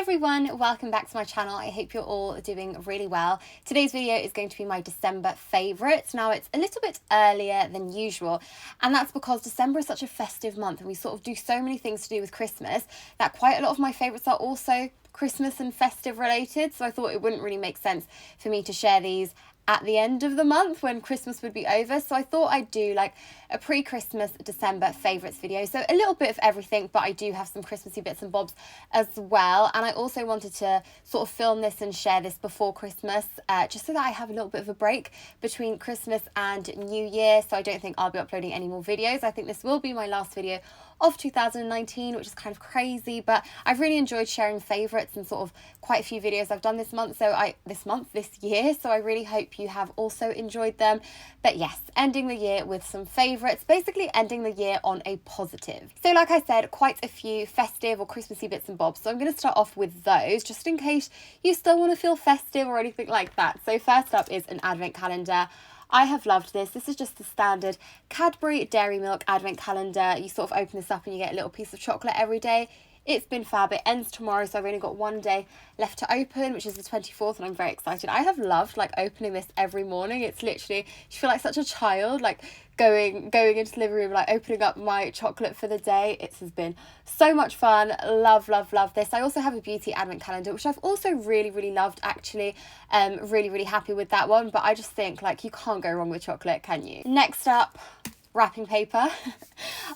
everyone, welcome back to my channel. I hope you're all doing really well. Today's video is going to be my December favourites. Now it's a little bit earlier than usual, and that's because December is such a festive month and we sort of do so many things to do with Christmas that quite a lot of my favourites are also Christmas and festive related, so I thought it wouldn't really make sense for me to share these at the end of the month when Christmas would be over. So I thought I'd do like a pre-Christmas December favourites video. So a little bit of everything, but I do have some Christmassy bits and bobs as well. And I also wanted to sort of film this and share this before Christmas, just so that I have a little bit of a break between Christmas and New Year. So I don't think I'll be uploading any more videos. I think this will be my last video of 2019, which is kind of crazy, but I've really enjoyed sharing favourites and sort of quite a few videos I've done this year, so I really hope you have also enjoyed them. But yes, ending the year with some favourites, basically ending the year on a positive. So like I said, quite a few festive or Christmassy bits and bobs, so I'm going to start off with those just in case you still want to feel festive or anything like that. So first up is an advent calendar. I have loved this. This is just the standard Cadbury Dairy Milk advent calendar. You sort of open this up and you get a little piece of chocolate every day. It's been fab. It ends tomorrow, so I've only got one day left to open, which is the 24th, and I'm very excited. I have loved like opening this every morning. It's literally, you feel like such a child, like going into the living room, like opening up my chocolate for the day. It has been so much fun. Love this. I also have a beauty advent calendar, which I've also really loved actually. Really happy with that one, but I just think like you can't go wrong with chocolate, can you? Next up, wrapping paper.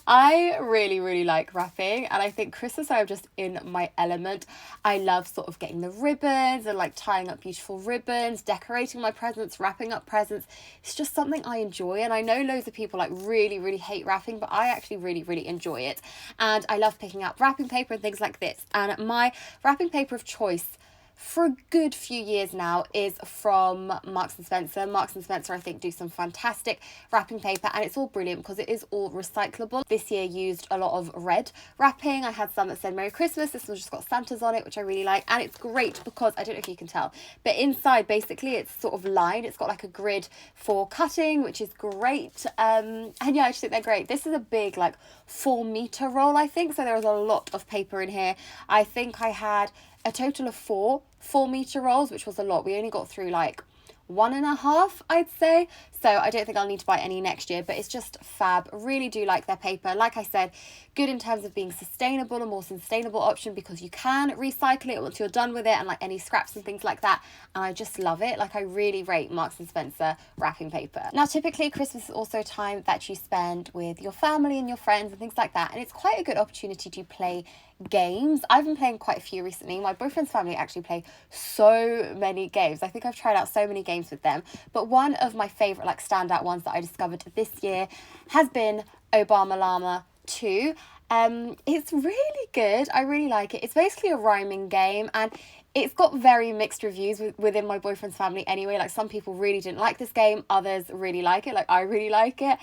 I really like wrapping, and I think Christmas I'm just in my element. I love sort of getting the ribbons and like tying up beautiful ribbons, decorating my presents, wrapping up presents. It's just something I enjoy, and I know loads of people like really hate wrapping, but I actually really enjoy it. And I love picking up wrapping paper and things like this. And my wrapping paper of choice for a good few years now is from Marks & Spencer. Marks & Spencer, I think, do some fantastic wrapping paper, and it's all brilliant because it is all recyclable. This year used a lot of red wrapping. I had some that said Merry Christmas. This one's just got Santa's on it, which I really like, and it's great because, I don't know if you can tell, but inside basically it's sort of lined. It's got like a grid for cutting, which is great, and yeah, I just think they're great. This is a big like 4-meter roll, I think, so there is a lot of paper in here. I think I had a total of 4-meter rolls, which was a lot. We only got through like 1.5, I'd say, so I don't think I'll need to buy any next year, but it's just fab. Really do like their paper. Like I said, good in terms of being sustainable, a more sustainable option because you can recycle it once you're done with it, and like any scraps and things like that, and I just love it. Like I really rate Marks & Spencer wrapping paper. Now typically Christmas is also a time that you spend with your family and your friends and things like that, and it's quite a good opportunity to play games. I've been playing quite a few recently. My boyfriend's family actually play so many games. I think I've tried out so many games with them, but one of my favorite like standout ones that I discovered this year has been Obama Llama 2. It's really good. I really like it. It's basically a rhyming game, and it's got very mixed reviews within my boyfriend's family anyway. Like some people really didn't like this game, others really like it, like I really like it.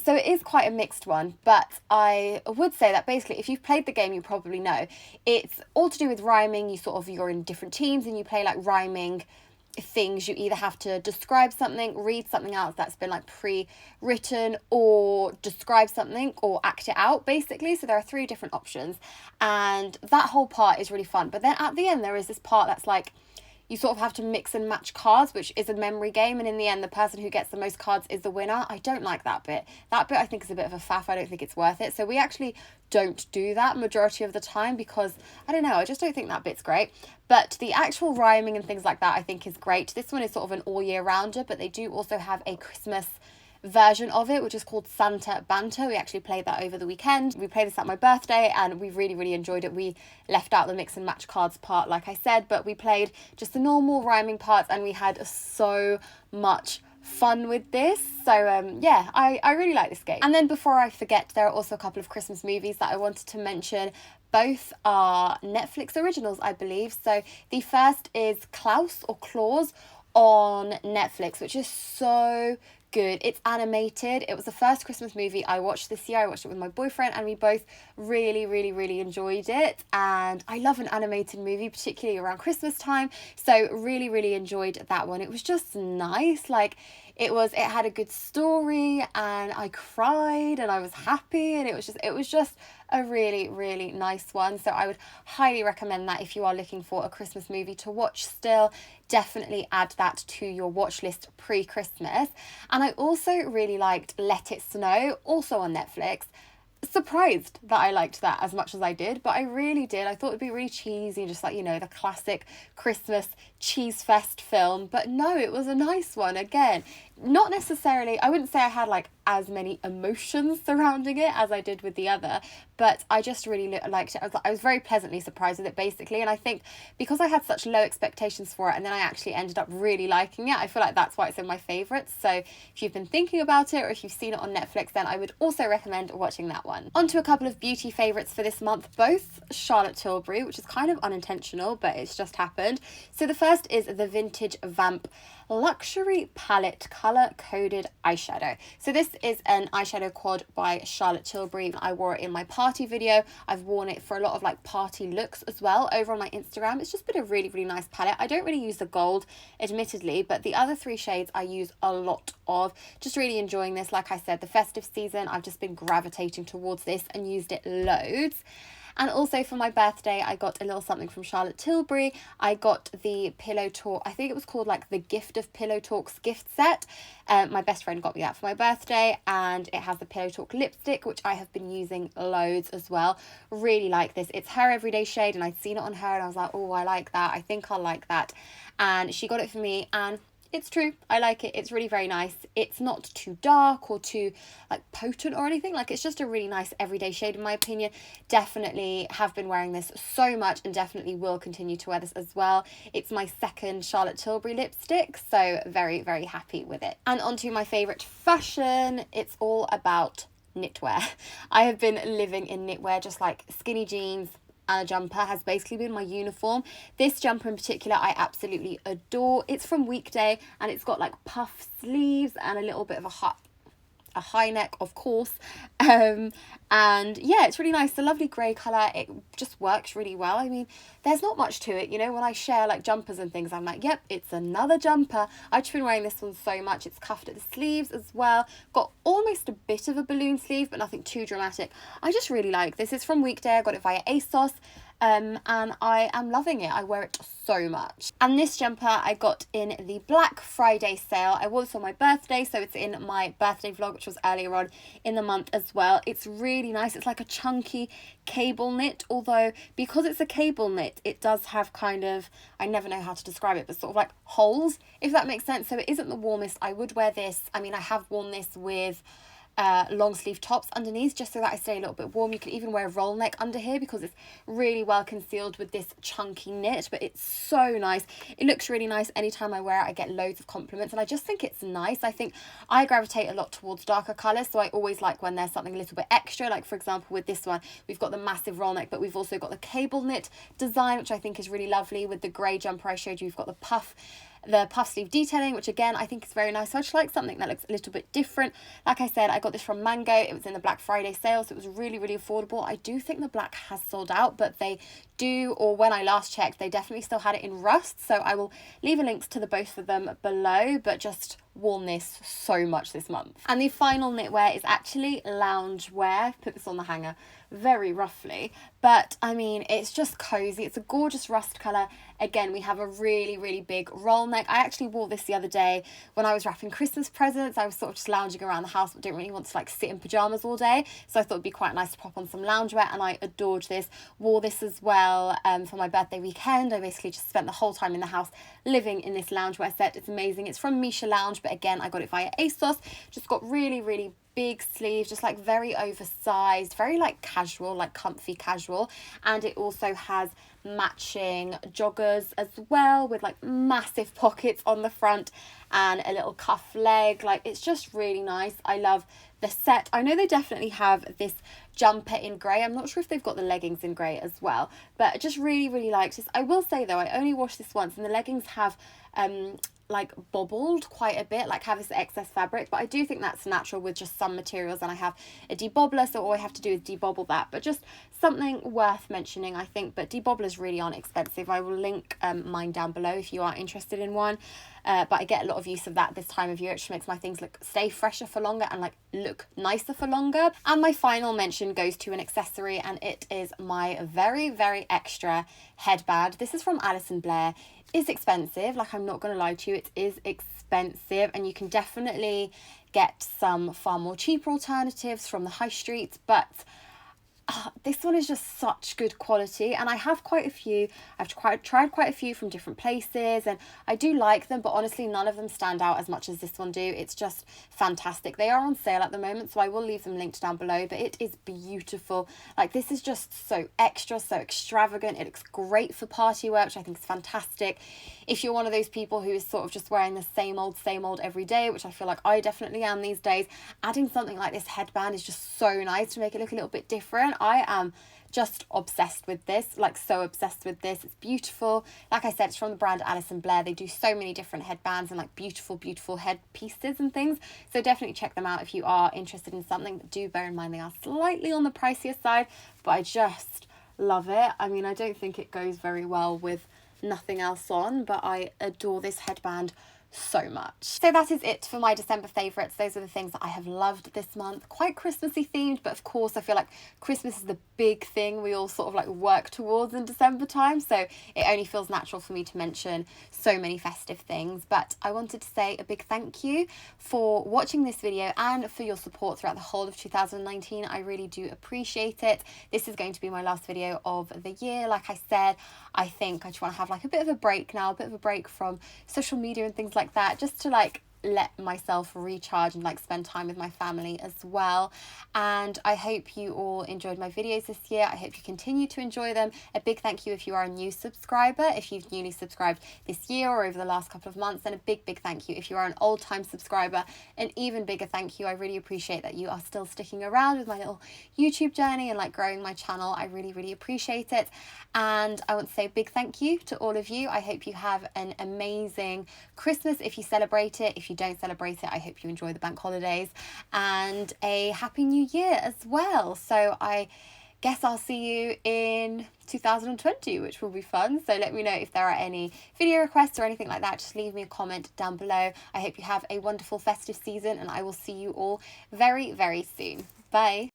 So it is quite a mixed one, but I would say that basically if you've played the game, you probably know it's all to do with rhyming. You're in different teams and you play like rhyming things. You either have to describe something, read something else that's been like pre-written, or describe something or act it out basically. So there are 3 different options, and that whole part is really fun. But then at the end there is this part that's like you sort of have to mix and match cards, which is a memory game, and in the end the person who gets the most cards is the winner. I don't like that bit. That bit I think is a bit of a faff. I don't think it's worth it. So we actually don't do that majority of the time because, I don't know, I just don't think that bit's great. But the actual rhyming and things like that I think is great. This one is sort of an all year rounder, but they do also have a Christmas version of it, which is called Santa Banter. We actually played that over the weekend. We played this at my birthday and we really enjoyed it. We left out the mix and match cards part, like I said, but we played just the normal rhyming parts, and we had so much fun with this. So yeah, I really like this game. And then before I forget, there are also a couple of Christmas movies that I wanted to mention. Both are Netflix originals, I believe. So the first is Klaus or Claus on Netflix, which is so good. It's animated. It was the first Christmas movie I watched this year. I watched it with my boyfriend and we both really enjoyed it, and I love an animated movie, particularly around Christmas time, so really enjoyed that one. It was just nice. Like It had a good story, and I cried and I was happy, and it was just a really, really nice one. So I would highly recommend that if you are looking for a Christmas movie to watch still. Definitely add that to your watch list pre-Christmas. And I also really liked Let It Snow, also on Netflix. Surprised that I liked that as much as I did, but I really did. I thought it'd be really cheesy, just like, the classic Christmas cheese fest film, but no, it was a nice one. Again, not necessarily, I wouldn't say I had like as many emotions surrounding it as I did with the other, but I just really liked it. I was very pleasantly surprised with it, basically, and I think because I had such low expectations for it and then I actually ended up really liking it, I feel like that's why it's in my favourites. So if you've been thinking about it, or if you've seen it on Netflix, then I would also recommend watching that one. On to a couple of beauty favourites for this month, both Charlotte Tilbury, which is kind of unintentional, but it's just happened. So the first is the Vintage Vamp Luxury Palette Colour Coded Eyeshadow. So this is an eyeshadow quad by Charlotte Tilbury. I wore it in my party video. I've worn it for a lot of like party looks as well over on my Instagram. It's just been a really, really nice palette. I don't really use the gold, admittedly, but the other three shades I use a lot of. Just really enjoying this. Like I said, the festive season, I've just been gravitating towards this and used it loads. And also for my birthday, I got a little something from Charlotte Tilbury. I got the Pillow Talk, I think it was called like the Gift of Pillow Talks gift set. My best friend got me that for my birthday, and it has the Pillow Talk lipstick, which I have been using loads as well. Really like this. It's her everyday shade, and I'd seen it on her and I was like, oh, I like that. I think I'll like that. And she got it for me, and it's true, I like it. It's really very nice. It's not too dark or too like potent or anything. Like, it's just a really nice everyday shade in my opinion. Definitely have been wearing this so much and definitely will continue to wear this as well. It's my second Charlotte Tilbury lipstick, so very, very happy with it. And onto my favourite fashion. It's all about knitwear. I have been living in knitwear, just like skinny jeans and a jumper has basically been my uniform. This jumper in particular I absolutely adore. It's from Weekday and it's got like puff sleeves and a little bit of a high neck, of course, and yeah, it's really nice. The lovely grey colour, it just works really well. I mean, there's not much to it, when I share like jumpers and things, I'm like, yep, it's another jumper. I've just been wearing this one so much. It's cuffed at the sleeves as well, got almost a bit of a balloon sleeve, but nothing too dramatic. I just really like this. It's from Weekday. I got it via ASOS. And I am loving it. I wear it so much. And this jumper I got in the Black Friday sale. I wore this on my birthday, so it's in my birthday vlog, which was earlier on in the month as well. It's really nice. It's like a chunky cable knit, although because it's a cable knit, it does have kind of, I never know how to describe it, but sort of like holes, if that makes sense. So it isn't the warmest. I would wear this. I mean, I have worn this with long sleeve tops underneath, just so that I stay a little bit warm. You can even wear a roll neck under here because it's really well concealed with this chunky knit, but it's so nice. It looks really nice. Anytime I wear it, I get loads of compliments, and I just think it's nice. I think I gravitate a lot towards darker colours, so I always like when there's something a little bit extra. Like, for example, with this one, we've got the massive roll neck, but we've also got the cable knit design, which I think is really lovely. With the grey jumper I showed you, we've got the puff sleeve detailing, which again I think is very nice. So I just like something that looks a little bit different. Like I said, I got this from Mango. It was in the Black Friday sale, so it was really, really affordable. I do think the black has sold out, but they do, or when I last checked, they definitely still had it in rust. So I will leave a links to the both of them below, but just worn this so much this month. And the final knitwear is actually loungewear. I've put this on the hanger very roughly, but I mean, it's just cozy. It's a gorgeous rust colour. Again, we have a really, really big roll neck. I actually wore this the other day when I was wrapping Christmas presents. I was sort of just lounging around the house, but didn't really want to like sit in pyjamas all day, so I thought it'd be quite nice to pop on some loungewear, and I adored this. Wore this as well for my birthday weekend. I basically just spent the whole time in the house living in this loungewear set. It's amazing. It's from Misha Lounge, but again, I got it via ASOS. Just got really, really big sleeves, just like very oversized, very like casual, like comfy casual, and it also has matching joggers as well, with like massive pockets on the front and a little cuff leg. Like, it's just really nice. I love the set. I know they definitely have this jumper in grey. I'm not sure if they've got the leggings in grey as well, but I just really, really liked this. I will say though, I only washed this once, and the leggings have like bobbled quite a bit, like have this excess fabric, but I do think that's natural with just some materials, and I have a debobbler, so all I have to do is debobble that. But just something worth mentioning, I think. But debobblers really aren't expensive. I will link mine down below if you are interested in one. But I get a lot of use of that this time of year. It just makes my things stay fresher for longer and like look nicer for longer. And my final mention goes to an accessory, and it is my very, very extra headband. This is from Alice & Blair. It's expensive, like I'm not gonna lie to you, it is expensive, and you can definitely get some far more cheaper alternatives from the high streets, but this one is just such good quality, and I have quite a few. I've tried quite a few from different places, and I do like them, but honestly none of them stand out as much as this one do. It's just fantastic. They are on sale at the moment, so I will leave them linked down below, but it is beautiful. Like, this is just so extra, so extravagant. It looks great for party wear, which I think is fantastic. If you're one of those people who is sort of just wearing the same old every day, which I feel like I definitely am these days, adding something like this headband is just so nice to make it look a little bit different. I am just obsessed with this, like so obsessed with this. It's beautiful. Like I said, it's from the brand Alice & Blair. They do so many different headbands and like beautiful head pieces and things, so definitely check them out if you are interested in something. But do bear in mind they are slightly on the pricier side, but I just love it. I mean, I don't think it goes very well with nothing else on, but I adore this headband so much. So that is it for my December favourites. Those are the things that I have loved this month. Quite Christmassy themed, but of course I feel like Christmas is the big thing we all sort of like work towards in December time, so it only feels natural for me to mention so many festive things. But I wanted to say a big thank you for watching this video and for your support throughout the whole of 2019. I really do appreciate it. This is going to be my last video of the year. Like I said, I think I just want to have like a bit of a break now, a bit of a break from social media and things like that, just to like let myself recharge and like spend time with my family as well. And I hope you all enjoyed my videos this year. I hope you continue to enjoy them. A big thank you if you are a new subscriber, if you've newly subscribed this year or over the last couple of months, and a big thank you if you are an old time subscriber. An even bigger thank you. I really appreciate that you are still sticking around with my little YouTube journey and like growing my channel. I really appreciate it, and I want to say a big thank you to all of you. I hope you have an amazing Christmas if you celebrate it. If you don't celebrate it, I hope you enjoy the bank holidays, and a happy new year as well. So I guess I'll see you in 2020, which will be fun. So let me know if there are any video requests or anything like that. Just leave me a comment down below. I hope you have a wonderful festive season, and I will see you all very soon. Bye.